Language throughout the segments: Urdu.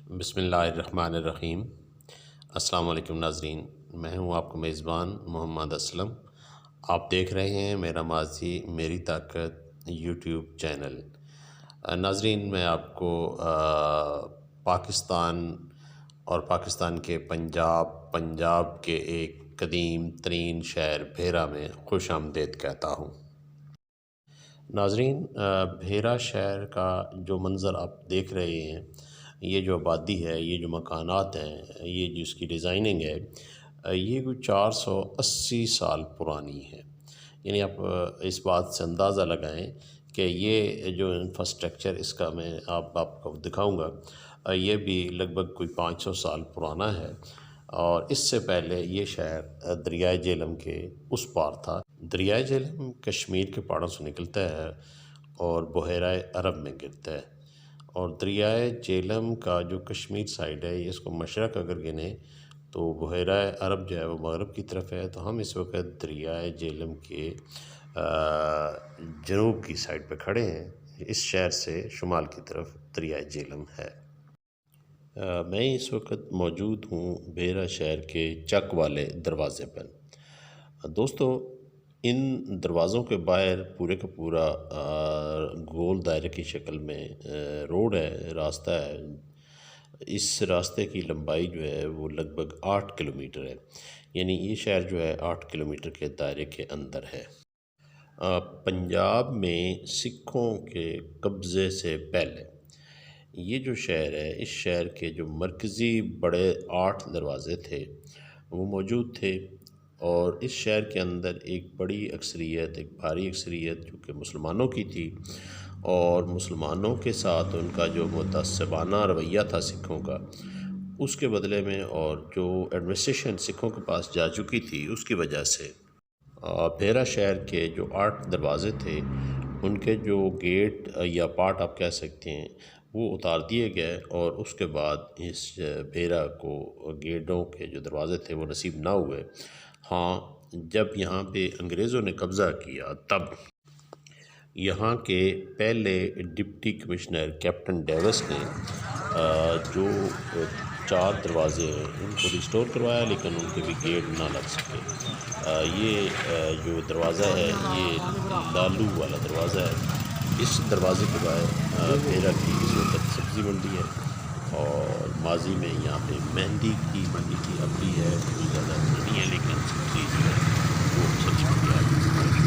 بسم اللہ الرحمن الرحیم۔ السلام علیکم ناظرین، میں ہوں آپ کا میزبان محمد اسلم۔ آپ دیکھ رہے ہیں میرا ماضی میری طاقت یوٹیوب چینل۔ ناظرین، میں آپ کو پاکستان اور پاکستان کے پنجاب کے ایک قدیم ترین شہر بھیرا میں خوش آمدید کہتا ہوں۔ ناظرین، بھیرا شہر کا جو منظر آپ دیکھ رہے ہیں، یہ جو آبادی ہے، یہ جو مکانات ہیں، یہ جس کی ڈیزائننگ ہے، یہ کوئی 480 سال پرانی ہے۔ یعنی آپ اس بات سے اندازہ لگائیں کہ یہ جو انفراسٹرکچر اس کا میں آپ کو دکھاؤں گا، یہ بھی لگ بھگ کوئی 500 سال پرانا ہے۔ اور اس سے پہلے یہ شہر دریائے جہلم کے اس پار تھا۔ دریائے جہلم کشمیر کے پہاڑوں سے نکلتا ہے اور بحیرہ عرب میں گرتا ہے، اور دریائے جہلم کا جو کشمیر سائیڈ ہے، اس کو مشرق اگر گنیں تو بحیرہ عرب جو ہے وہ مغرب کی طرف ہے۔ تو ہم اس وقت دریائے جہلم کے جنوب کی سائیڈ پہ کھڑے ہیں۔ اس شہر سے شمال کی طرف دریائے جہلم ہے۔ میں اس وقت موجود ہوں بھیرا شہر کے چک والے دروازے پر۔ دوستو، ان دروازوں کے باہر پورے کا پورا گول دائرے کی شکل میں روڈ ہے، راستہ ہے۔ اس راستے کی لمبائی جو ہے وہ لگ بھگ 8 کلومیٹر ہے۔ یعنی یہ شہر جو ہے 8 کلومیٹر کے دائرے کے اندر ہے۔ پنجاب میں سکھوں کے قبضے سے پہلے یہ جو شہر ہے، اس شہر کے جو مرکزی بڑے 8 دروازے تھے وہ موجود تھے، اور اس شہر کے اندر ایک بڑی اکثریت، ایک بھاری اکثریت جو کہ مسلمانوں کی تھی، اور مسلمانوں کے ساتھ ان کا جو متعصبانہ رویہ تھا سکھوں کا، اس کے بدلے میں، اور جو ایڈمنسٹریشن سکھوں کے پاس جا چکی تھی اس کی وجہ سے بھیرا شہر کے جو 8 دروازے تھے، ان کے جو گیٹ یا پارٹ آپ کہہ سکتے ہیں، وہ اتار دیے گئے، اور اس کے بعد اس بھیرا کو گیٹوں کے جو دروازے تھے وہ نصیب نہ ہوئے۔ ہاں، جب یہاں پہ انگریزوں نے قبضہ کیا تب یہاں کے پہلے ڈپٹی کمشنر کیپٹن ڈیوس نے جو 4 دروازے ہیں ان کو ریسٹور کروایا، لیکن ان کے بھی گیٹ نہ لگ سکے۔ یہ جو دروازہ ہے یہ لالو والا دروازہ ہے۔ اس دروازے کے باہر بھیرا کی اس وقت سبزی منڈی ہے، اور ماضی میں یہاں پہ مہندی کی منڈی تھی، اب بھی ہے، کوئی زیادہ نہیں ہے، لیکن سبزی جو ہے وہ سبزی منڈی آئی ہے۔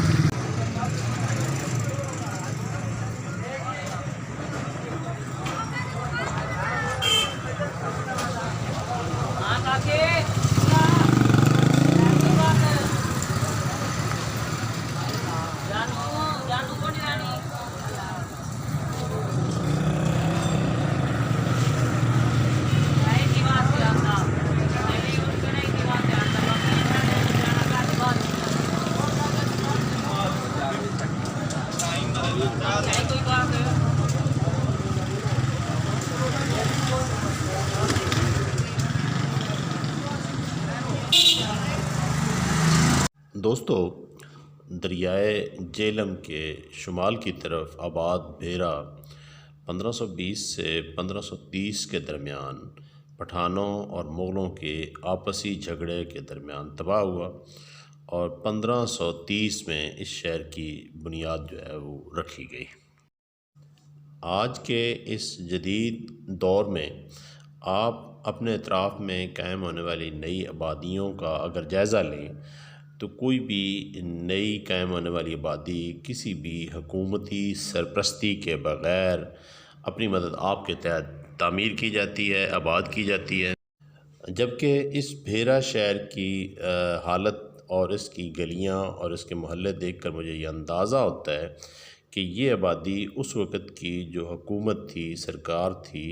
دوستو، دریائے جہلم کے شمال کی طرف آباد بھیرا 1520 سے 1530 کے درمیان پٹھانوں اور مغلوں کے آپسی جھگڑے کے درمیان تباہ ہوا، اور 1530 میں اس شہر کی بنیاد جو ہے وہ رکھی گئی۔ آج کے اس جدید دور میں آپ اپنے اطراف میں قائم ہونے والی نئی آبادیوں کا اگر جائزہ لیں تو کوئی بھی نئی قائم ہونے والی آبادی کسی بھی حکومتی سرپرستی کے بغیر اپنی مدد آپ کے تحت تعمیر کی جاتی ہے، آباد کی جاتی ہے۔ جبکہ اس بھیرا شہر کی حالت اور اس کی گلیاں اور اس کے محلے دیکھ کر مجھے یہ اندازہ ہوتا ہے کہ یہ آبادی اس وقت کی جو حکومت تھی، سرکار تھی،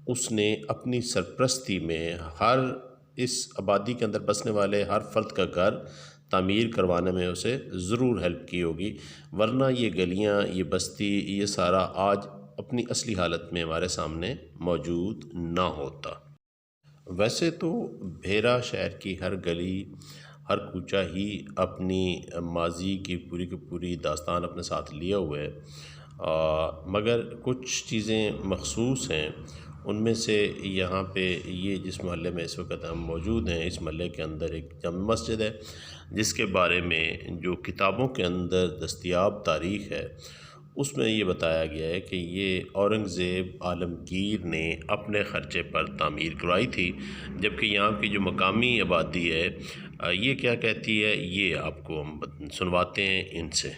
اس نے اپنی سرپرستی میں ہر اس آبادی کے اندر بسنے والے ہر فرد کا گھر تعمیر کروانے میں اسے ضرور ہیلپ کی ہوگی، ورنہ یہ گلیاں، یہ بستی، یہ سارا آج اپنی اصلی حالت میں ہمارے سامنے موجود نہ ہوتا۔ ویسے تو بھیرا شہر کی ہر گلی، ہر کوچہ ہی اپنی ماضی کی پوری داستان اپنے ساتھ لیے ہوئے ہے، مگر کچھ چیزیں مخصوص ہیں، ان میں سے یہاں پہ یہ جس محلے میں اس وقت ہم موجود ہیں، اس محلے کے اندر ایک جامع مسجد ہے جس کے بارے میں جو کتابوں کے اندر دستیاب تاریخ ہے اس میں یہ بتایا گیا ہے کہ یہ اورنگزیب عالمگیر نے اپنے خرچے پر تعمیر کروائی تھی، جبکہ یہاں کی جو مقامی آبادی ہے یہ کیا کہتی ہے، یہ آپ کو ہم سنواتے ہیں ان سے۔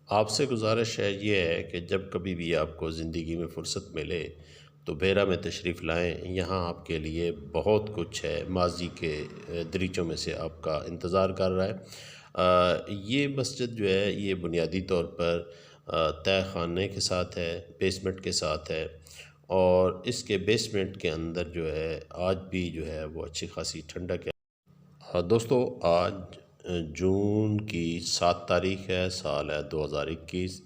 آپ سے گزارش ہے یہ ہے کہ جب کبھی بھی آپ کو زندگی میں فرصت ملے تو بیرا میں تشریف لائیں، یہاں آپ کے لیے بہت کچھ ہے، ماضی کے دریچوں میں سے آپ کا انتظار کر رہا ہے۔ یہ مسجد جو ہے یہ بنیادی طور پر تہہ خانے کے ساتھ ہے، بیسمنٹ کے ساتھ ہے، اور اس کے بیسمنٹ کے اندر جو ہے آج بھی جو ہے وہ اچھی خاصی ٹھنڈک ہے۔ دوستو آج جون کی 7 تاریخ ہے، سال ہے 2021،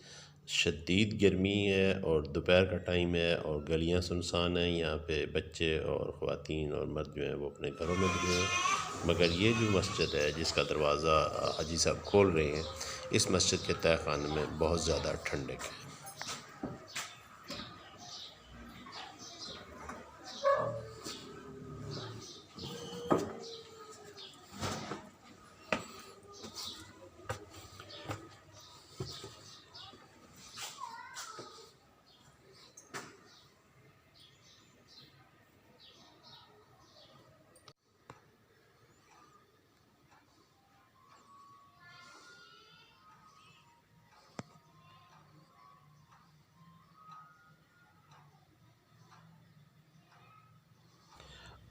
شدید گرمی ہے اور دوپہر کا ٹائم ہے اور گلیاں سنسان ہیں، یہاں پہ بچے اور خواتین اور مرد جو ہیں وہ اپنے گھروں میں لگے ہیں، مگر یہ جو مسجد ہے جس کا دروازہ حاجی صاحب کھول رہے ہیں، اس مسجد کے تہہ خانے میں بہت زیادہ ٹھنڈک ہے۔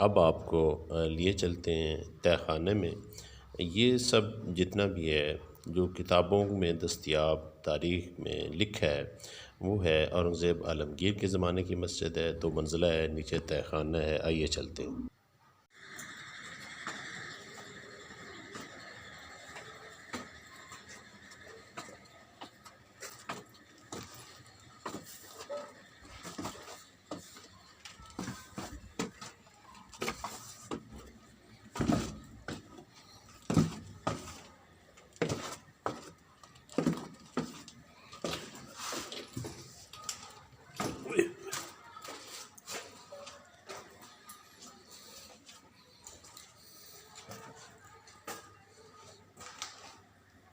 اب آپ کو لیے چلتے ہیں تہہ خانے میں۔ یہ سب جتنا بھی ہے جو کتابوں میں دستیاب تاریخ میں لکھا ہے وہ ہے اورنگزیب عالمگیر کے زمانے کی مسجد ہے، 2 منزلہ ہے، نیچے تہہ خانہ ہے۔ آئیے چلتے ہیں۔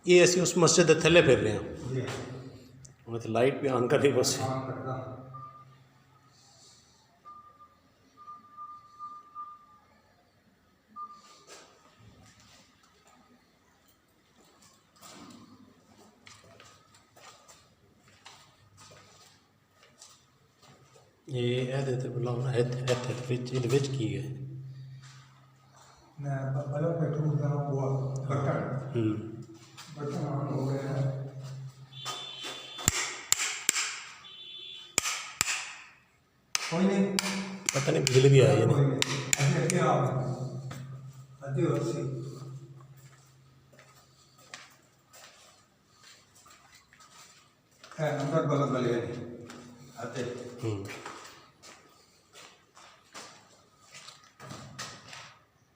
یہ اسی اس مسجد کے تھلے پھر رہے ہیں، وہ تو لائٹ بھی آن کر رہی بس۔ یہ تے بلاؤ نا یہ وچ کی ہے پتہ نہیں بجلی بھی آئی ہے نا۔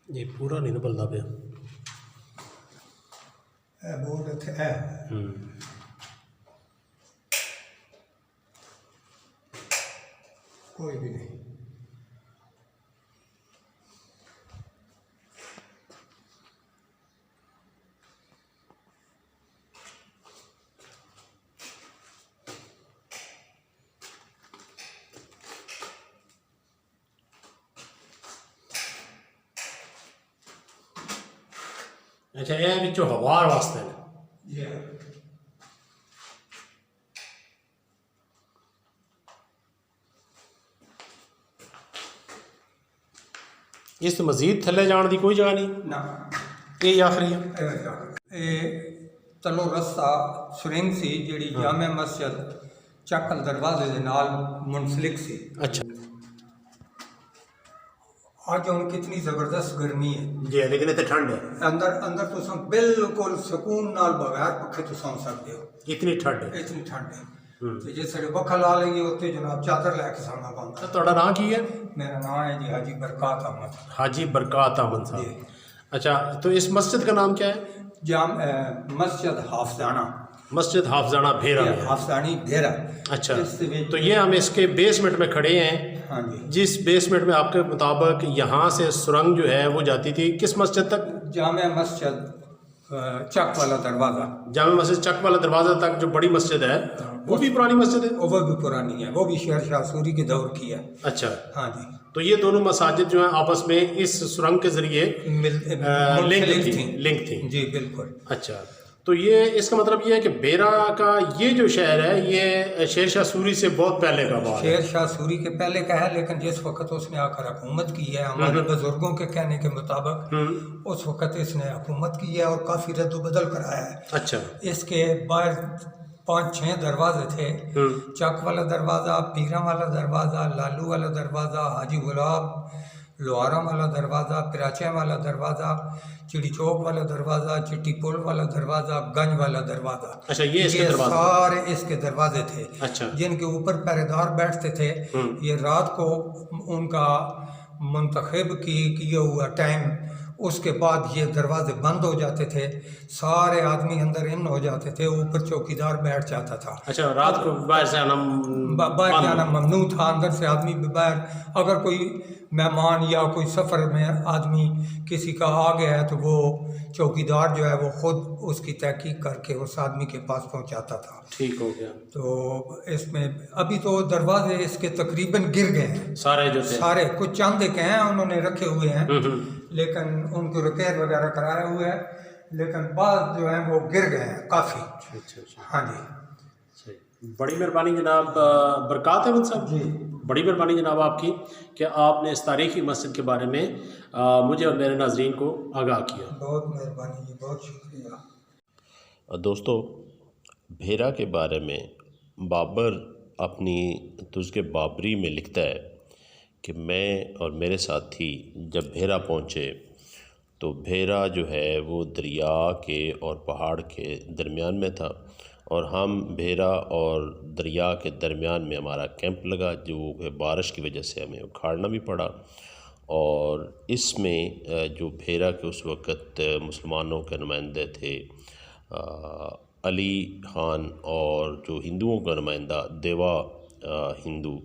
یہ پورا نہیں نبلتا پیا، کوئی بھی نہیں۔ اچھا یہ بچوں ہوا واسطے اس تو مزید تھلے جان دی کوئی جگہ نہیں، یہ آخری ہے۔ تلو رستہ سرنگ سی جیڑی جامع مسجد چکل دروازے دے نال منسلک سی۔ اچھا آج ہوں کتنی زبردست گرمی ہے جی، لیکن اتنے ٹھنڈ ہے، اندر تو بالکل سکون نال بغیر پکھے تو سو سکتے ہو، اتنی ٹھنڈ ہے۔ اتنی ٹھنڈ ہے۔ جس سے وقت لا لیں گے اتنے جناب چادر لے کے سامنا پاؤں۔ تھوڑا نام کی ہے؟ میرا نام ہے جی حاجی برکات احمد۔ حاجی برکات احمد صاحب۔ اچھا تو اس مسجد کا نام کیا ہے؟ مسجد حافظانہ۔ مسجد حافظانہ بھیرا میں ہے۔ حافظانی بھیرا۔ اچھا، اس وچ- تو یہ ہم اس کے بیسمنٹ میں کھڑے ہیں۔ ہاں جی، جس بیسمنٹ میں آپ کے مطابق یہاں سے سرنگ جو ہے وہ جاتی تھی کس مسجد تک؟ جامع مسجد چک والا دروازہ، جامع مسجد چک والا دروازہ تک، جو بڑی مسجد ہے وہ بھی پرانی مسجد ہے؟ وہ بھی پرانی ہے، وہ بھی شیر شاہ سوری کے دور کی ہے۔ اچھا، ہاں جی، تو یہ دونوں مساجد جو ہیں آپس میں اس سرنگ کے ذریعے منسلک لنک تھی۔ جی بالکل۔ اچھا، تو یہ اس کا مطلب یہ ہے کہ بیرا کا یہ جو شہر ہے یہ شیر شاہ سوری سے بہت پہلے کا بات ہے۔ شیر شاہ سوری کے پہلے کا ہے، لیکن جس وقت اس نے آ کر حکومت کی ہے ہمارے بزرگوں کے کہنے کے مطابق، اس وقت اس نے حکومت کی ہے اور کافی رد و بدل کرایا ہے۔ اچھا، اس کے باہر 5-6 دروازے تھے، چک والا دروازہ، پیرا والا دروازہ، لالو والا دروازہ، حاجی گلاب لوہارا والا دروازہ، پراچے والا دروازہ، چڑی چوک والا دروازہ، چٹی پل والا دروازہ، گنج والا دروازہ۔ اچھا، یہ اس کے دروازے؟ سارے اس کے دروازے تھے، اچھا، جن کے اوپر پہرے دار بیٹھتے تھے۔ یہ رات کو ان کا منتخب کیا ہوا ٹائم، اس کے بعد یہ دروازے بند ہو جاتے تھے، سارے آدمی اندر ان ہو جاتے تھے، اوپر چوکیدار بیٹھ جاتا تھا۔ اچھا، رات کو باہر سے آنا باہر جانا ممنوع تھا، اندر سے آدمی بھی باہر، اگر کوئی مہمان یا کوئی سفر میں آدمی کسی کا آ گیا ہے تو وہ چوکیدار جو ہے وہ خود اس کی تحقیق کر کے اس آدمی کے پاس پہنچاتا تھا۔ ٹھیک ہو گیا۔ تو اس میں ابھی تو دروازے اس کے تقریباً گر گئے ہیں سارے جو تھے؟ سارے، کچھ چند ایک ہیں انہوں نے رکھے ہوئے ہیں، لیکن ان کو ریپیئر وغیرہ کرائے ہوئے ہیں، لیکن بعض جو ہیں وہ گر گئے ہیں کافی۔ اچھا اچھا، ہاں جی، صحیح۔ بڑی مہربانی جناب، برکات احمد صاحب جی، بڑی مہربانی جناب آپ کی کہ آپ نے اس تاریخی مسجد کے بارے میں مجھے اور میرے ناظرین کو آگاہ کیا۔ بہت مہربانی جی، بہت شکریہ۔ دوستو، بھیرا کے بارے میں بابر اپنی تزک بابری میں لکھتا ہے کہ میں اور میرے ساتھی جب بھیرا پہنچے تو بھیرا جو ہے وہ دریا کے اور پہاڑ کے درمیان میں تھا، اور ہم بھیرا اور دریا کے درمیان میں ہمارا کیمپ لگا، جو کہ بارش کی وجہ سے ہمیں اکھاڑنا بھی پڑا۔ اور اس میں جو بھیرا کے اس وقت مسلمانوں کے نمائندے تھے علی خان، اور جو ہندوؤں کا نمائندہ دیوا ہندو،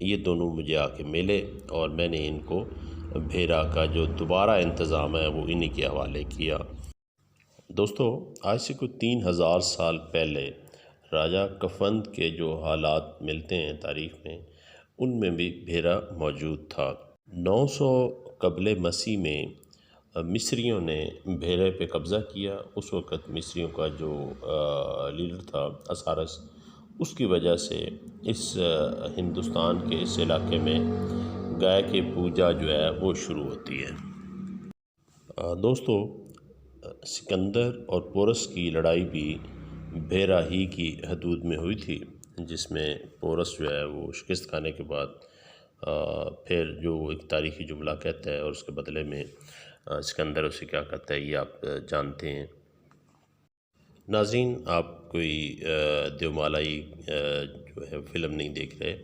یہ دونوں مجھے آ کے ملے، اور میں نے ان کو بھیرا کا جو دوبارہ انتظام ہے وہ انہی کے حوالے کیا۔ دوستو، آج سے کوئی 3000 سال پہلے راجہ کفند کے جو حالات ملتے ہیں تاریخ میں، ان میں بھی بھیرا موجود تھا۔ 900 قبل مسیح میں مصریوں نے بھیرے پہ قبضہ کیا۔ اس وقت مصریوں کا جو لیڈر تھا اسارس، اس کی وجہ سے اس ہندوستان کے اس علاقے میں گائے کی پوجا جو ہے وہ شروع ہوتی ہے۔ دوستو، سکندر اور پورس کی لڑائی بھی بھیرا ہی کی حدود میں ہوئی تھی، جس میں پورس جو ہے وہ شکست کھانے کے بعد پھر جو ایک تاریخی جملہ کہتا ہے، اور اس کے بدلے میں سکندر اسے کیا کہتا ہے یہ آپ جانتے ہیں۔ ناظرین، آپ کوئی دیومالائی جو ہے فلم نہیں دیکھ رہے،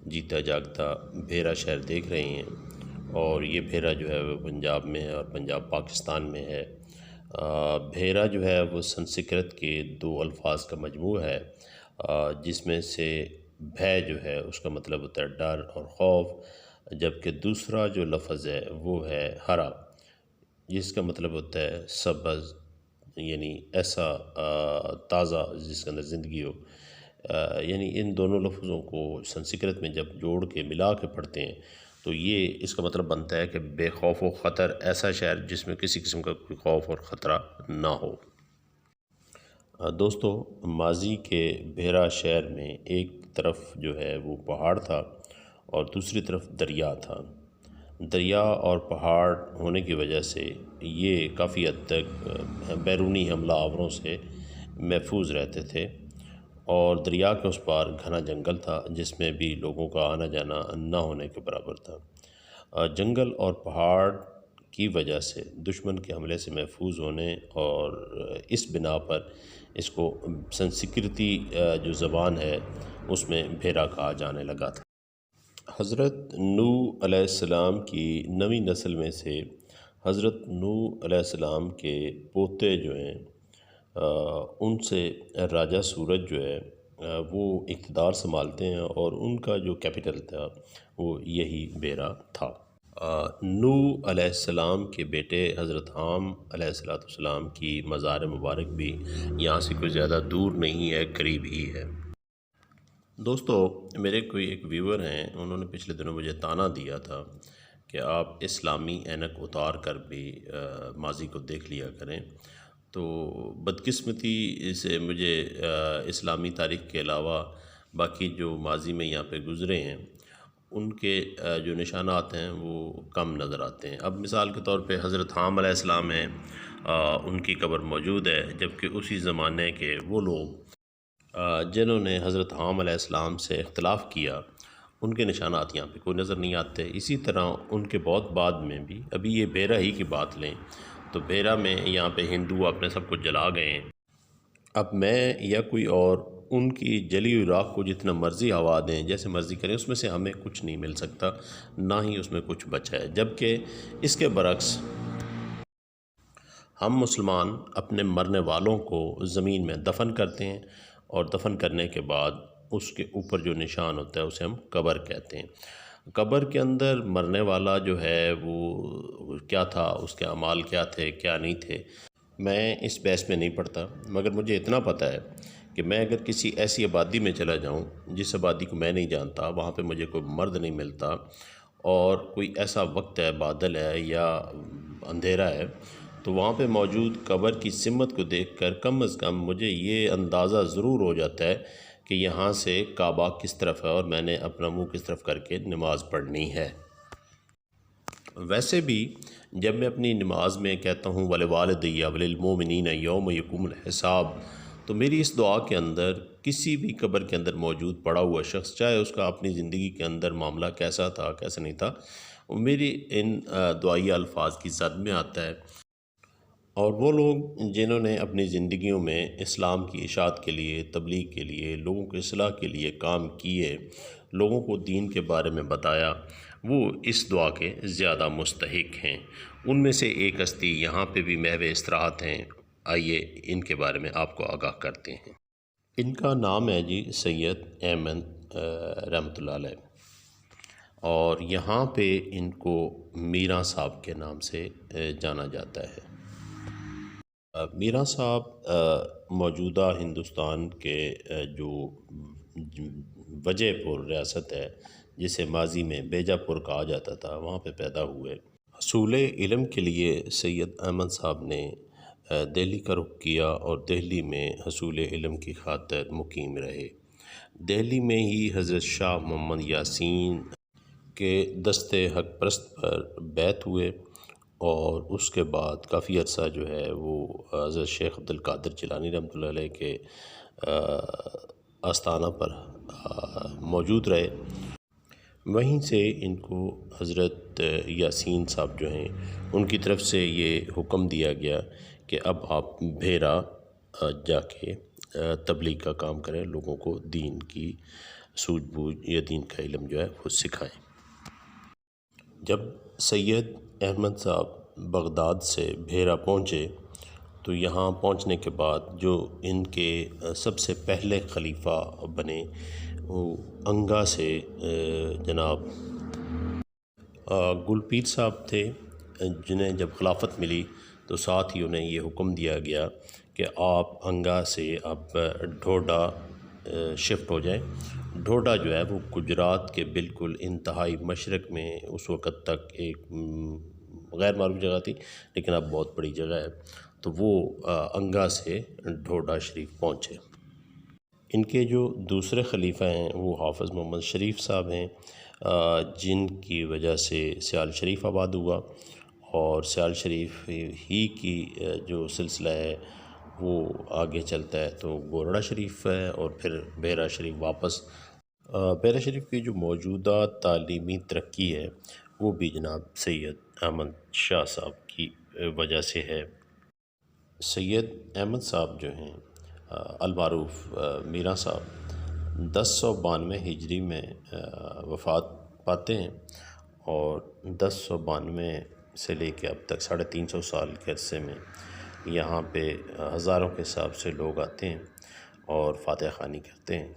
جیتا جاگتا بھیرا شہر دیکھ رہے ہیں، اور یہ بھیرا جو ہے وہ پنجاب میں ہے، اور پنجاب پاکستان میں ہے۔ بھیرا جو ہے وہ سنسکرت کے 2 الفاظ کا مجموعہ ہے، جس میں سے بھے جو ہے اس کا مطلب ہوتا ہے ڈر اور خوف، جبکہ دوسرا جو لفظ ہے وہ ہے ہرا، جس کا مطلب ہوتا ہے سبز، یعنی ایسا تازہ جس کے اندر زندگی ہو۔ یعنی ان دونوں لفظوں کو سنسکرت میں جب جوڑ کے ملا کے پڑھتے ہیں تو یہ اس کا مطلب بنتا ہے کہ بے خوف و خطر، ایسا شہر جس میں کسی قسم کا کوئی خوف اور خطرہ نہ ہو۔ دوستو، ماضی کے بھیرا شہر میں ایک طرف جو ہے وہ پہاڑ تھا اور دوسری طرف دریا تھا۔ دریا اور پہاڑ ہونے کی وجہ سے یہ کافی حد تک بیرونی حملہ آوروں سے محفوظ رہتے تھے، اور دریا کے اس پار گھنا جنگل تھا، جس میں بھی لوگوں کا آنا جانا نہ ہونے کے برابر تھا۔ جنگل اور پہاڑ کی وجہ سے دشمن کے حملے سے محفوظ ہونے، اور اس بنا پر اس کو سنسکرتی جو زبان ہے اس میں بھیرا کہا جانے لگا تھا۔ حضرت نوح علیہ السلام کی 9ویں نسل میں سے حضرت نوح علیہ السلام کے پوتے جو ہیں ان سے راجہ سورج جو ہے وہ اقتدار سنبھالتے ہیں، اور ان کا جو کیپٹل تھا وہ یہی بیرا تھا۔ نوح علیہ السلام کے بیٹے حضرت حام علیہ السلام کی مزار مبارک بھی یہاں سے کوئی زیادہ دور نہیں ہے، قریب ہی ہے۔ دوستو، میرے کوئی ایک ویور ہیں، انہوں نے پچھلے دنوں مجھے طعنہ دیا تھا کہ آپ اسلامی اینک اتار کر بھی ماضی کو دیکھ لیا کریں۔ تو بدقسمتی سے مجھے اسلامی تاریخ کے علاوہ باقی جو ماضی میں یہاں پہ گزرے ہیں ان کے جو نشانات ہیں وہ کم نظر آتے ہیں۔ اب مثال کے طور پہ حضرت حام علیہ السلام ہیں، ان کی قبر موجود ہے، جبکہ اسی زمانے کے وہ لوگ جنہوں نے حضرت حام علیہ السلام سے اختلاف کیا ان کے نشانات یہاں پہ کوئی نظر نہیں آتے۔ اسی طرح ان کے بہت بعد میں بھی، ابھی یہ بیرا ہی کی بات لیں تو بیرا میں یہاں پہ ہندو اپنے سب کچھ جلا گئے ہیں۔ اب میں یا کوئی اور ان کی جلی ہوئی راکھ کو جتنا مرضی ہوا دیں، جیسے مرضی کریں، اس میں سے ہمیں کچھ نہیں مل سکتا، نہ ہی اس میں کچھ بچا ہے۔ جبکہ اس کے برعکس ہم مسلمان اپنے مرنے والوں کو زمین میں دفن کرتے ہیں، اور دفن کرنے کے بعد اس کے اوپر جو نشان ہوتا ہے اسے ہم قبر کہتے ہیں۔ قبر کے اندر مرنے والا جو ہے وہ کیا تھا، اس کے اعمال کیا تھے، کیا نہیں تھے، میں اس بحث میں نہیں پڑتا، مگر مجھے اتنا پتہ ہے کہ میں اگر کسی ایسی آبادی میں چلا جاؤں جس آبادی کو میں نہیں جانتا، وہاں پہ مجھے کوئی مرد نہیں ملتا، اور کوئی ایسا وقت ہے، بادل ہے یا اندھیرا ہے، تو وہاں پہ موجود قبر کی سمت کو دیکھ کر کم از کم مجھے یہ اندازہ ضرور ہو جاتا ہے کہ یہاں سے کعبہ کس طرف ہے اور میں نے اپنا منہ کس طرف کر کے نماز پڑھنی ہے۔ ویسے بھی جب میں اپنی نماز میں کہتا ہوں وَلِوَالِدَیَّ وَلِلْمُؤْمِنِینَ یَوْمَ یَقُومُ الْحِسَابُ، تو میری اس دعا کے اندر کسی بھی قبر کے اندر موجود پڑا ہوا شخص، چاہے اس کا اپنی زندگی کے اندر معاملہ کیسا تھا کیسا نہیں تھا، وہ میری ان دعائیہ الفاظ کی زد میں آتا ہے۔ اور وہ لوگ جنہوں نے اپنی زندگیوں میں اسلام کی اشاعت کے لیے، تبلیغ کے لیے، لوگوں کی اصلاح کے لیے کام کیے، لوگوں کو دین کے بارے میں بتایا، وہ اس دعا کے زیادہ مستحق ہیں۔ ان میں سے ایک ہستی یہاں پہ بھی محو استراحت ہیں، آئیے ان کے بارے میں آپ کو آگاہ کرتے ہیں۔ ان کا نام ہے جی سید احمد رحمۃ اللہ علیہ، اور یہاں پہ ان کو میراں صاحب کے نام سے جانا جاتا ہے۔ میراں صاحب موجودہ ہندوستان کے جو وجے پور ریاست ہے، جسے ماضی میں بیجا پور کہا جاتا تھا، وہاں پہ پیدا ہوئے۔ حصول علم کے لیے سید احمد صاحب نے دہلی کا رخ کیا، اور دہلی میں حصول علم کی خاطر مقیم رہے۔ دہلی میں ہی حضرت شاہ محمد یاسین کے دست حق پرست پر بیعت ہوئے، اور اس کے بعد کافی عرصہ جو ہے وہ حضرت شیخ عبدالقادر جیلانی رحمۃ اللہ علیہ کے آستانہ پر موجود رہے۔ وہیں سے ان کو حضرت یاسین صاحب جو ہیں ان کی طرف سے یہ حکم دیا گیا کہ اب آپ بھیرا جا کے تبلیغ کا کام کریں، لوگوں کو دین کی سوجھ بوجھ یا دین کا علم جو ہے وہ سکھائیں۔ جب سید احمد صاحب بغداد سے بھیرا پہنچے تو یہاں پہنچنے کے بعد جو ان کے سب سے پہلے خلیفہ بنے وہ انگا سے جناب گل پیر صاحب تھے، جنہیں جب خلافت ملی تو ساتھ ہی انہیں یہ حکم دیا گیا کہ آپ انگا سے اب ڈھوڈا شفٹ ہو جائیں۔ ڈھوڈا جو ہے وہ گجرات کے بالکل انتہائی مشرق میں اس وقت تک ایک غیر معروف جگہ تھی، لیکن اب بہت بڑی جگہ ہے، تو وہ انگا سے ڈھوڈا شریف پہنچے۔ ان کے جو دوسرے خلیفہ ہیں وہ حافظ محمد شریف صاحب ہیں، جن کی وجہ سے سیال شریف آباد ہوا، اور سیال شریف ہی کی جو سلسلہ ہے وہ آگے چلتا ہے تو گورڑا شریف ہے، اور پھر بیرا شریف واپس۔ بیرا شریف کی جو موجودہ تعلیمی ترقی ہے وہ بھی جناب سید احمد شاہ صاحب کی وجہ سے ہے۔ سید احمد صاحب جو ہیں المعروف میراں صاحب 1092 ہجری میں وفات پاتے ہیں، اور 1092 سے لے کے اب تک 350 سال کے عرصے میں یہاں پہ ہزاروں کے حساب سے لوگ آتے ہیں اور فاتح خوانی کرتے ہیں۔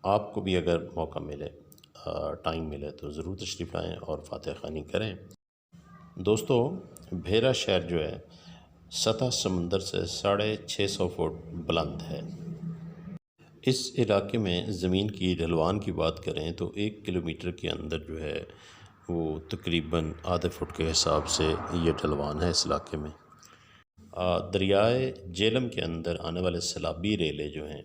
آپ کو بھی اگر موقع ملے، ٹائم ملے تو ضرور تشریف لائیں اور فاتح خوانی کریں۔ دوستو، بھیرا شہر جو ہے سطح سمندر سے 650 فٹ بلند ہے۔ اس علاقے میں زمین کی ڈھلوان کی بات کریں تو 1 کلومیٹر کے اندر جو ہے وہ تقریباً آدھے فٹ کے حساب سے یہ ڈھلوان ہے اس علاقے میں۔ دریائے جیلم کے اندر آنے والے سیلابی ریلے جو ہیں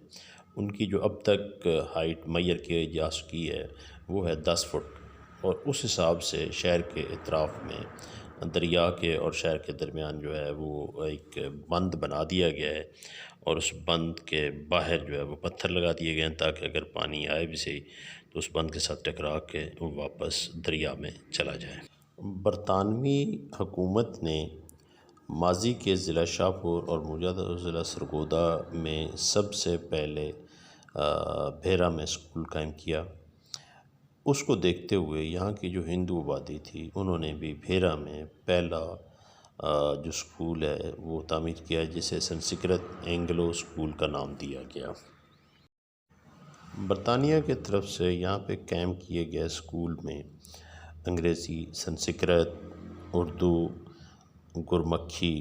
ان کی جو اب تک ہائٹ میئر کی جا چکی ہے وہ ہے 10 فٹ، اور اس حساب سے شہر کے اطراف میں دریا کے اور شہر کے درمیان جو ہے وہ ایک بند بنا دیا گیا ہے، اور اس بند کے باہر جو ہے وہ پتھر لگا دیے گئے ہیں تاکہ اگر پانی آئے بھی صحیح تو اس بند کے ساتھ ٹکرا کے وہ واپس دریا میں چلا جائے۔ برطانوی حکومت نے ماضی کے ضلع شاہپور اور موجودہ ضلع سرگودا میں سب سے پہلے بھیرا میں اسکول قائم کیا۔ اس کو دیکھتے ہوئے یہاں کی جو ہندو آبادی تھی انہوں نے بھی بھیرا میں پہلا جو اسکول ہے وہ تعمیر کیا، جسے سنسکرت اینگلو اسکول کا نام دیا گیا۔ برطانیہ کی طرف سے یہاں پہ قائم کیے گئے اسکول میں انگریزی، سنسکرت، اردو، گرمکھی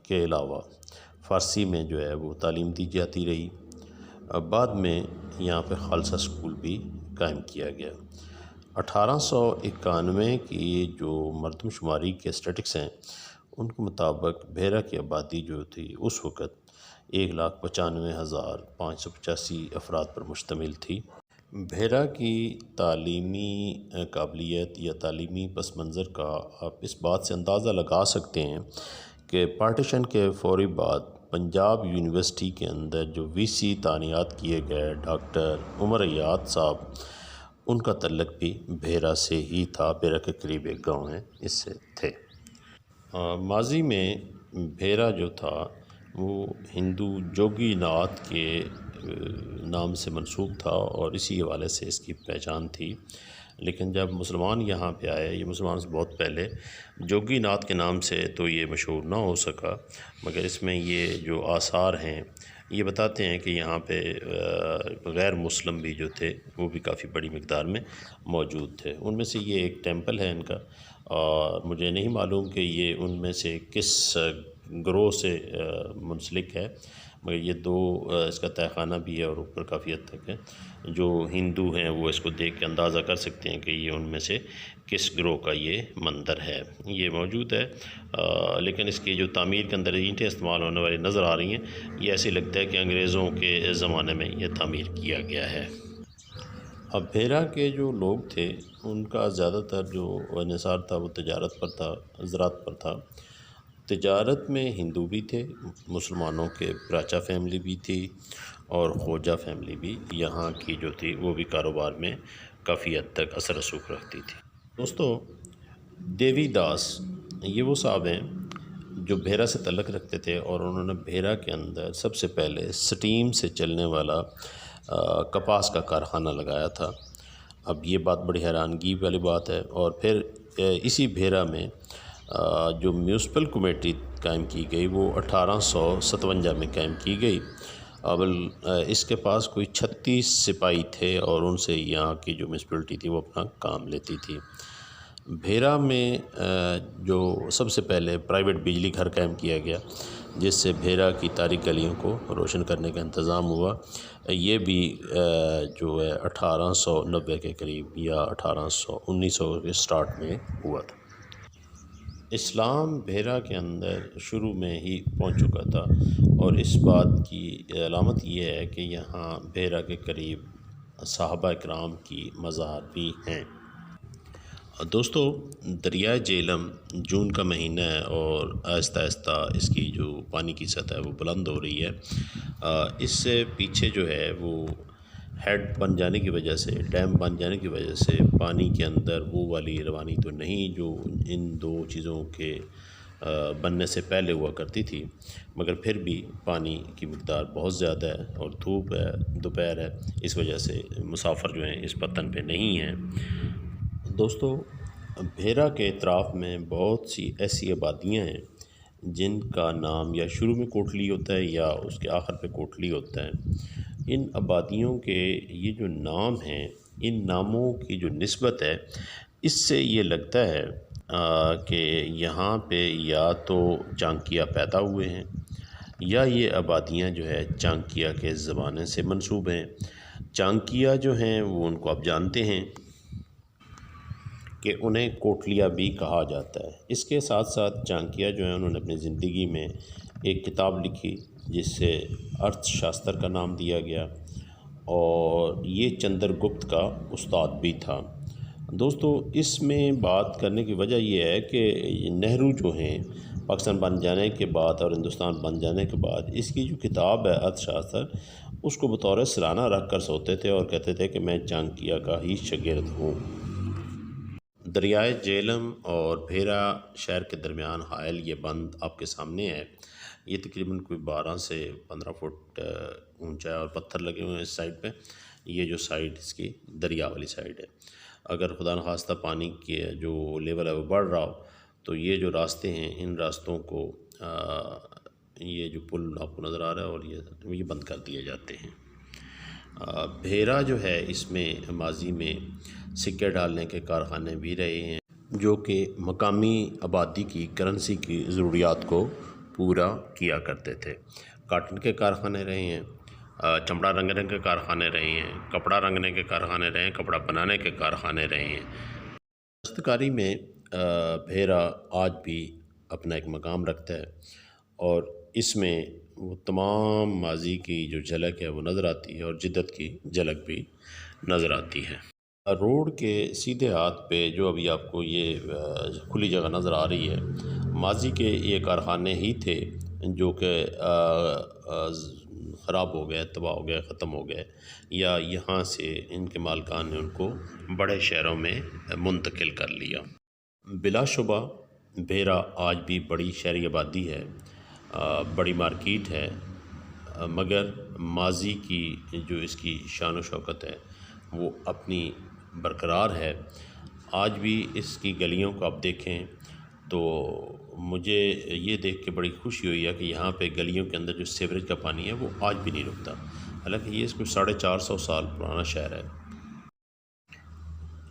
کے علاوہ فارسی میں جو ہے وہ تعلیم دی جاتی رہی۔ بعد میں یہاں پہ خالصہ اسکول بھی قائم کیا گیا۔ 1891 کی جو مردم شماری کے اسٹیٹکس ہیں ان کے مطابق بھیرا کی آبادی جو تھی اس وقت 1,95,585 افراد پر مشتمل تھی۔ بھیرا کی تعلیمی قابلیت یا تعلیمی پس منظر کا آپ اس بات سے اندازہ لگا سکتے ہیں کہ پارٹیشن کے فوری بعد پنجاب یونیورسٹی کے اندر جو وی سی تعینات کیے گئے ڈاکٹر عمر ایاد صاحب، ان کا تعلق بھی بھیرا سے ہی تھا۔ بھیرا کے قریب ایک گاؤں ہے، اس سے تھے۔ ماضی میں بھیرا جو تھا وہ ہندو جوگی ناتھ کے نام سے منسوب تھا اور اسی حوالے سے اس کی پہچان تھی، لیکن جب مسلمان یہاں پہ آئے، یہ مسلمان سے بہت پہلے جوگی ناتھ کے نام سے تو یہ مشہور نہ ہو سکا، مگر اس میں یہ جو آثار ہیں یہ بتاتے ہیں کہ یہاں پہ غیر مسلم بھی جو تھے وہ بھی کافی بڑی مقدار میں موجود تھے۔ ان میں سے یہ ایک ٹیمپل ہے ان کا، اور مجھے نہیں معلوم کہ یہ ان میں سے کس گروہ سے منسلک ہے، مگر یہ دو اس کا تہہ خانہ بھی ہے اور اوپر کافی حد تک ہے۔ جو ہندو ہیں وہ اس کو دیکھ کے اندازہ کر سکتے ہیں کہ یہ ان میں سے کس گروہ کا یہ مندر ہے، یہ موجود ہے۔ لیکن اس کی جو تعمیر کے اندر اینٹیں استعمال ہونے والی نظر آ رہی ہیں، یہ ایسے لگتا ہے کہ انگریزوں کے زمانے میں یہ تعمیر کیا گیا ہے۔ اب بھیرا کے جو لوگ تھے ان کا زیادہ تر جو انحصار تھا وہ تجارت پر تھا، زراعت پر تھا۔ تجارت میں ہندو بھی تھے، مسلمانوں کے پراچا فیملی بھی تھی اور خوجہ فیملی بھی یہاں کی جو تھی وہ بھی کاروبار میں کافی حد تک اثر رسوخ رکھتی تھی۔ دوستو، دیوی داس یہ وہ صاحب ہیں جو بھیرا سے تعلق رکھتے تھے، اور انہوں نے بھیرا کے اندر سب سے پہلے سٹیم سے چلنے والا کپاس کا کارخانہ لگایا تھا۔ اب یہ بات بڑی حیرانگی والی بات ہے۔ اور پھر اسی بھیرا میں جو میونسپل کمیٹی قائم کی گئی وہ 1857 میں قائم کی گئی۔ اب اس کے پاس کوئی 36 سپاہی تھے اور ان سے یہاں کی جو میونسپلٹی تھی وہ اپنا کام لیتی تھی۔ بھیرا میں جو سب سے پہلے پرائیویٹ بجلی گھر قائم کیا گیا جس سے بھیرا کی تاریک گلیوں کو روشن کرنے کا انتظام ہوا، یہ بھی جو ہے 1890 کے قریب یا 1900 کے سٹارٹ میں ہوا تھا۔ اسلام بھیرا کے اندر شروع میں ہی پہنچ چکا تھا، اور اس بات کی علامت یہ ہے کہ یہاں بھیرا کے قریب صحابہ اکرام کی مزار بھی ہیں۔ دوستو، دریائے جیلم جون کا مہینہ ہے اور آہستہ آہستہ اس کی جو پانی کی سطح ہے وہ بلند ہو رہی ہے۔ اس سے پیچھے جو ہے وہ ہیڈ بن جانے کی وجہ سے، ڈیم بن جانے کی وجہ سے پانی کے اندر وہ والی روانی تو نہیں جو ان دو چیزوں کے بننے سے پہلے ہوا کرتی تھی، مگر پھر بھی پانی کی مقدار بہت زیادہ ہے اور دھوپ ہے، دوپہر ہے، اس وجہ سے مسافر جو ہیں اس پتن پہ نہیں ہیں۔ دوستو، بھیرا کے اطراف میں بہت سی ایسی آبادیاں ہیں جن کا نام یا شروع میں کوٹلی ہوتا ہے یا اس کے آخر پہ کوٹلی ہوتا ہے۔ ان آبادیوں کے یہ جو نام ہیں، ان ناموں کی جو نسبت ہے، اس سے یہ لگتا ہے کہ یہاں پہ یا تو چانکیہ پیدا ہوئے ہیں یا یہ آبادیاں جو ہے چانکیہ کے زمانے سے منسوب ہیں۔ چانکیہ جو ہیں وہ ان کو آپ جانتے ہیں کہ انہیں کوٹلیہ بھی کہا جاتا ہے۔ اس کے ساتھ ساتھ چانکیہ جو ہیں انہوں نے اپنی زندگی میں ایک کتاب لکھی جس سے ارتھ شاستر کا نام دیا گیا، اور یہ چندر گپت کا استاد بھی تھا۔ دوستو، اس میں بات کرنے کی وجہ یہ ہے کہ نہرو جو ہیں پاکستان بن جانے کے بعد اور ہندوستان بن جانے کے بعد اس کی جو کتاب ہے ارتھ شاستر، اس کو بطور سرانہ رکھ کر سوتے تھے اور کہتے تھے کہ میں چانکیہ کا ہی شاگرد ہوں۔ دریائے جہلم اور بھیرا شہر کے درمیان حائل یہ بند آپ کے سامنے ہے۔ یہ تقریباً کوئی 12 سے 15 فٹ اونچا ہے اور پتھر لگے ہوئے ہیں اس سائڈ پہ۔ یہ جو سائڈ اس کی دریا والی سائڈ ہے، اگر خدا نخواستہ پانی کے جو لیول ہے وہ بڑھ رہا ہو تو یہ جو راستے ہیں، ان راستوں کو یہ جو پل آپ کو نظر آ رہا ہے اور یہ بند کر دیے جاتے ہیں۔ بھیرا جو ہے اس میں ماضی میں سکے ڈالنے کے کارخانے بھی رہے ہیں جو کہ مقامی آبادی کی کرنسی کی ضروریات کو پورا کیا کرتے تھے۔ کاٹن کے کارخانے رہے ہیں، چمڑا رنگنے کے کارخانے رہے ہیں، کپڑا رنگنے کے کارخانے رہے ہیں، کپڑا بنانے کے کارخانے رہے ہیں۔ دستکاری میں بھیرا آج بھی اپنا ایک مقام رکھتا ہے اور اس میں وہ تمام ماضی کی جو جھلک ہے وہ نظر آتی ہے اور جدت کی جھلک بھی نظر آتی ہے۔ روڈ کے سیدھے ہاتھ پہ جو ابھی آپ کو یہ کھلی جگہ نظر آ رہی ہے، ماضی کے یہ کارخانے ہی تھے جو کہ خراب ہو گئے، تباہ ہو گئے، ختم ہو گئے، یا یہاں سے ان کے مالکان نے ان کو بڑے شہروں میں منتقل کر لیا۔ بلا شبہ بھیرا آج بھی بڑی شہری آبادی ہے، بڑی مارکیٹ ہے، مگر ماضی کی جو اس کی شان و شوکت ہے وہ اپنی برقرار ہے۔ آج بھی اس کی گلیوں کو آپ دیکھیں تو مجھے یہ دیکھ کے بڑی خوشی ہوئی ہے کہ یہاں پہ گلیوں کے اندر جو سیوریج کا پانی ہے وہ آج بھی نہیں رکتا، حالانکہ یہ اس کو 450 سال پرانا شہر ہے۔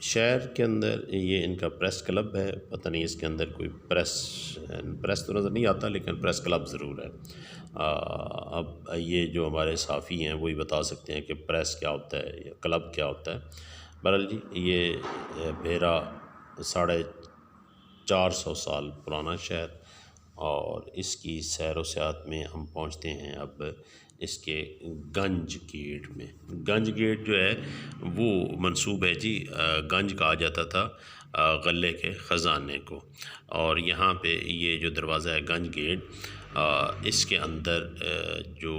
شہر کے اندر یہ ان کا پریس کلب ہے، پتہ نہیں اس کے اندر کوئی پریس تو نظر نہیں آتا لیکن پریس کلب ضرور ہے۔ اب یہ جو ہمارے صحافی ہیں وہی بتا سکتے ہیں کہ پریس کیا ہوتا ہے یا کلب کیا ہوتا ہے۔ بہرحال جی، یہ بھیرا 450 سال پرانا شہر، اور اس کی سیر و سیاحت میں ہم پہنچتے ہیں اب اس کے گنج گیٹ میں۔ گنج گیٹ جو ہے وہ منسوب ہے جی، گنج کہا جاتا تھا غلے کے خزانے کو، اور یہاں پہ یہ جو دروازہ ہے گنج گیٹ، اس کے اندر جو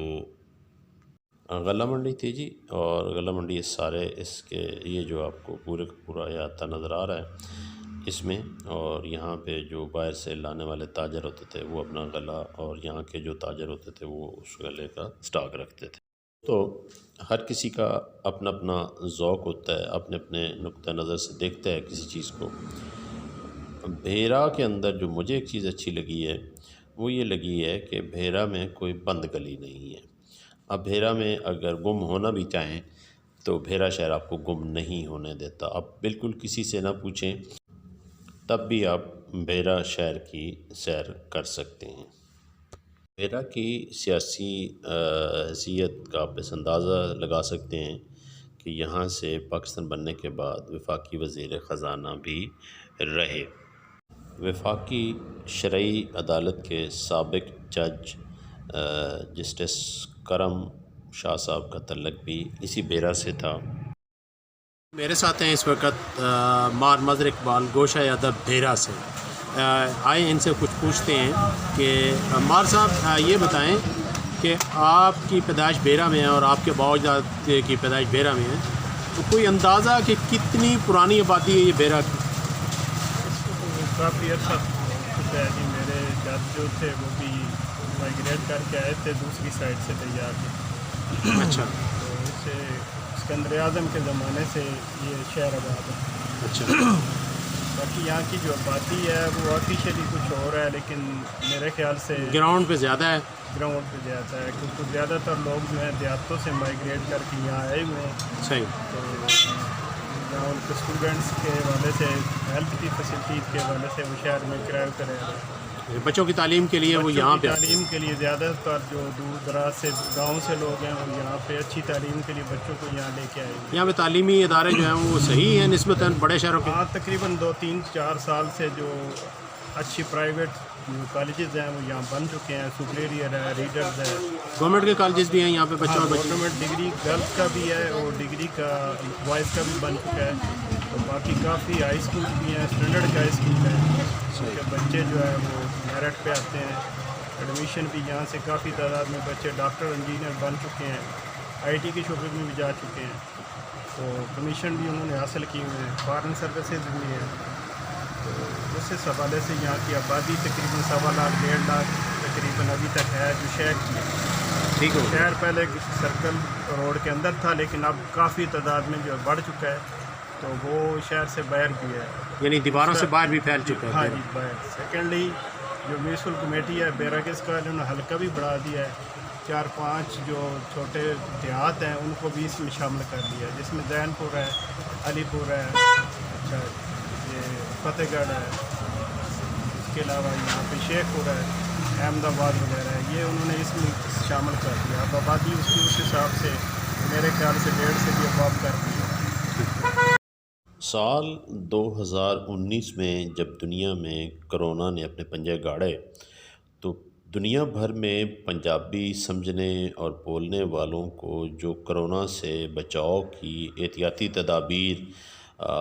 غلہ منڈی تھی جی، اور غلہ منڈی اس کے یہ جو آپ کو پورے کا پورا احاطہ نظر آ رہا ہے اس میں، اور یہاں پہ جو باہر سے لانے والے تاجر ہوتے تھے وہ اپنا غلہ، اور یہاں کے جو تاجر ہوتے تھے وہ اس غلے کا سٹاک رکھتے تھے۔ تو ہر کسی کا اپنا اپنا ذوق ہوتا ہے، اپنے اپنے نقطہ نظر سے دیکھتا ہے کسی چیز کو۔ بھیرا کے اندر جو مجھے ایک چیز اچھی لگی ہے وہ یہ لگی ہے کہ بھیرا میں کوئی بند گلی نہیں ہے۔ اب بھیرا میں اگر گم ہونا بھی چاہیں تو بھیرا شہر آپ کو گم نہیں ہونے دیتا۔ آپ بالکل کسی سے نہ پوچھیں تب بھی آپ بھیرا شہر کی سیر کر سکتے ہیں۔ بھیرا کی سیاسی حیثیت کا آپ اس اندازہ لگا سکتے ہیں کہ یہاں سے پاکستان بننے کے بعد وفاقی وزیر خزانہ بھی رہے۔ وفاقی شرعی عدالت کے سابق جج جسٹس کرم شاہ صاحب کا تعلق بھی اسی بھیرا سے تھا۔ میرے ساتھ ہیں اس وقت مار مظہر اقبال گوشہ ادب بھیرا سے۔ آئے ان سے کچھ پوچھتے ہیں کہ مار صاحب یہ بتائیں کہ آپ کی پیدائش بھیرا میں ہے اور آپ کے باؤ اجداد کی پیدائش بھیرا میں ہے، تو کوئی اندازہ کہ کتنی پرانی آبادی ہے یہ بھیرا کی؟ کافی عرصہ ہے جی، میرے جد جو تھے وہ بھی مائگریٹ کر کے آئے تھے دوسری سائڈ سے تیار کے۔ اچھا، تو اسے اسکندر اعظم کے زمانے سے یہ شہر آباد ہے۔ اچھا، باقی یہاں کی جو آبادی ہے وہ آفیشیلی کچھ اور ہے، لیکن میرے خیال سے گراؤنڈ پہ زیادہ ہے. گراؤنڈ پہ زیادہ ہے، کیونکہ زیادہ تر لوگ جو ہیں دیہاتوں سے مائیگریٹ کر کے یہاں آئے ہوئے ہیں. صحیح. تو یہاں ان کے اسٹوڈنٹس کے حوالے سے، ہیلتھ کی فیسلٹیز کے حوالے سے وہ شہر میں کرایہ پہ رہ رہے ہیں. بچوں کی تعلیم کے لیے وہ یہاں پہ تعلیم کے لیے زیادہ تر جو دور دراز سے گاؤں سے لوگ ہیں وہ یہاں پہ اچھی تعلیم کے لیے بچوں کو یہاں لے کے آئے ہیں. یہاں پہ تعلیمی ادارے جو ہیں وہ صحیح ہیں نسبتاً بڑے شہروں کے. ہاں، تقریباً 2-3-4 سال سے جو اچھی پرائیویٹ کالجز ہیں وہ یہاں بن چکے ہیں. سپریریئر ہے، ریڈرز ہے. گورنمنٹ کے کالجز بھی ہیں یہاں پہ بچوں اور بچوں. گورنمنٹ ڈگری گرلس کا بھی ہے اور ڈگری کا بوائز کا بھی بن چکا ہے. تو باقی کافی ہائی اسکول بھی ہیں، اسٹینڈرڈ کا ہائی اسکول ہے کہ بچے جو ہے وہ میرٹ پہ آتے ہیں. ایڈمیشن بھی یہاں سے کافی تعداد میں بچے ڈاکٹر انجینئر بن چکے ہیں، آئی ٹی کے شعبے میں بھی جا چکے ہیں. تو کمیشن بھی انہوں نے حاصل کی ہوئے ہیں، فارن سروسز بھی ہیں. تو اس حوالے سے یہاں کی آبادی تقریباً 1.25 لاکھ 1.5 لاکھ تقریباً ابھی تک ہے جو شہر کی ہے. ٹھیک ہے. شہر پہلے سرکل روڈ کے اندر تھا، لیکن اب کافی تعداد میں جو بڑھ چکا ہے، تو وہ شہر سے باہر بھی ہے، یعنی دیواروں سے باہر بھی پھیل چکا ہے. ہاں جی باہر. سیکنڈلی جو میونسپل کمیٹی ہے بیراکس کا، انہوں نے حلقہ بھی بڑھا دیا ہے. 4-5 جو چھوٹے دیہات ہیں ان کو بھی اس میں شامل کر دیا ہے، جس میں زین پور ہے، علی پور ہے، اچھا یہ فتح گڑھ ہے، اس کے علاوہ یہاں پہ شیخ پور ہے، احمد آباد وغیرہ ہے. یہ انہوں نے اس میں شامل کر دیا. اب آبادی اس کی اس حساب سے میرے خیال سے 1.5 سے بھی اباب کر دی ہے. سال 2019 میں جب دنیا میں کرونا نے اپنے پنجے گاڑے تو دنیا بھر میں پنجابی سمجھنے اور بولنے والوں کو جو کرونا سے بچاؤ کی احتیاطی تدابیر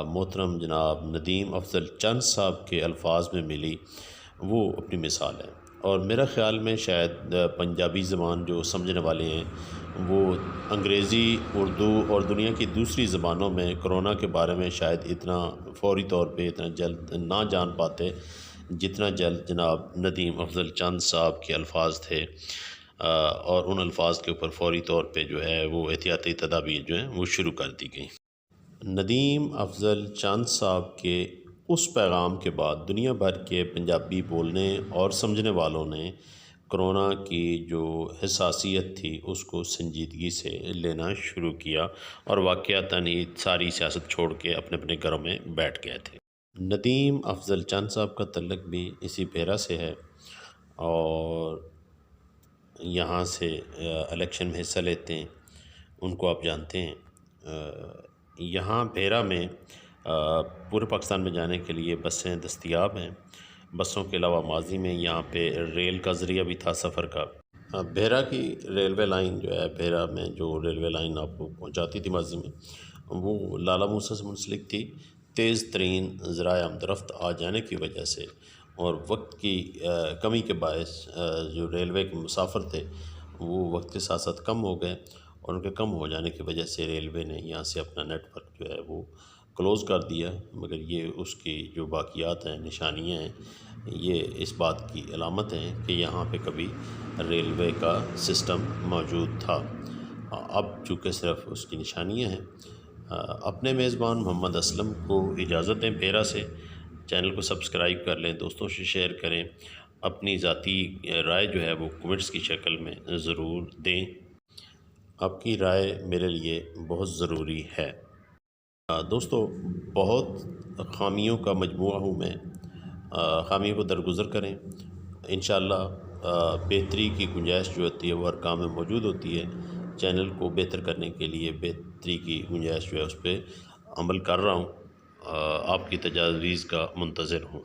محترم جناب ندیم افضل چند صاحب کے الفاظ میں ملی، وہ اپنی مثال ہے. اور میرا خیال میں شاید پنجابی زبان جو سمجھنے والے ہیں وہ انگریزی، اردو اور دنیا کی دوسری زبانوں میں کرونا کے بارے میں شاید اتنا فوری طور پہ اتنا جلد نہ جان پاتے جتنا جلد جناب ندیم افضل چند صاحب کے الفاظ تھے. اور ان الفاظ کے اوپر فوری طور پہ جو ہے وہ احتیاطی تدابیر جو ہیں وہ شروع کر دی گئیں. ندیم افضل چند صاحب کے اس پیغام کے بعد دنیا بھر کے پنجابی بولنے اور سمجھنے والوں نے کرونا کی جو حساسیت تھی اس کو سنجیدگی سے لینا شروع کیا اور واقعتاً ہی ساری سیاست چھوڑ کے اپنے اپنے گھروں میں بیٹھ گئے تھے. ندیم افضل چند صاحب کا تعلق بھی اسی بھیرا سے ہے اور یہاں سے الیکشن میں حصہ لیتے ہیں. ان کو آپ جانتے ہیں. یہاں بھیرا میں پورے پاکستان میں جانے کے لیے بسیں دستیاب ہیں. بسوں کے علاوہ ماضی میں یہاں پہ ریل کا ذریعہ بھی تھا سفر کا. بھیرا کی ریلوے لائن جو ہے، بھیرا میں جو ریلوے لائن آپ کو پہنچاتی تھی ماضی میں، وہ لالا موسیٰ سے منسلک تھی. تیز ترین ذرائع آمد و رفت آ جانے کی وجہ سے اور وقت کی کمی کے باعث جو ریلوے کے مسافر تھے وہ وقت کے ساتھ ساتھ کم ہو گئے، اور ان کے کم ہو جانے کی وجہ سے ریلوے نے یہاں سے اپنا نیٹ ورک جو ہے وہ کلوز کر دیا. مگر یہ اس کی جو باقیات ہیں، نشانیاں ہیں، یہ اس بات کی علامت ہیں کہ یہاں پہ کبھی ریلوے کا سسٹم موجود تھا. اب چونکہ صرف اس کی نشانیاں ہیں. اپنے میزبان محمد اسلم کو اجازت دیں بھیرا سے. چینل کو سبسکرائب کر لیں، دوستوں سے شیئر کریں، اپنی ذاتی رائے جو ہے وہ کمنٹس کی شکل میں ضرور دیں. آپ کی رائے میرے لیے بہت ضروری ہے. دوستو، بہت خامیوں کا مجموعہ ہوں میں. خامیوں کو درگزر کریں. انشاءاللہ بہتری کی گنجائش جو ہوتی ہے وہ ہر کام میں موجود ہوتی ہے. چینل کو بہتر کرنے کے لیے بہتری کی گنجائش جو ہے اس پہ عمل کر رہا ہوں. آپ کی تجاویز کا منتظر ہوں.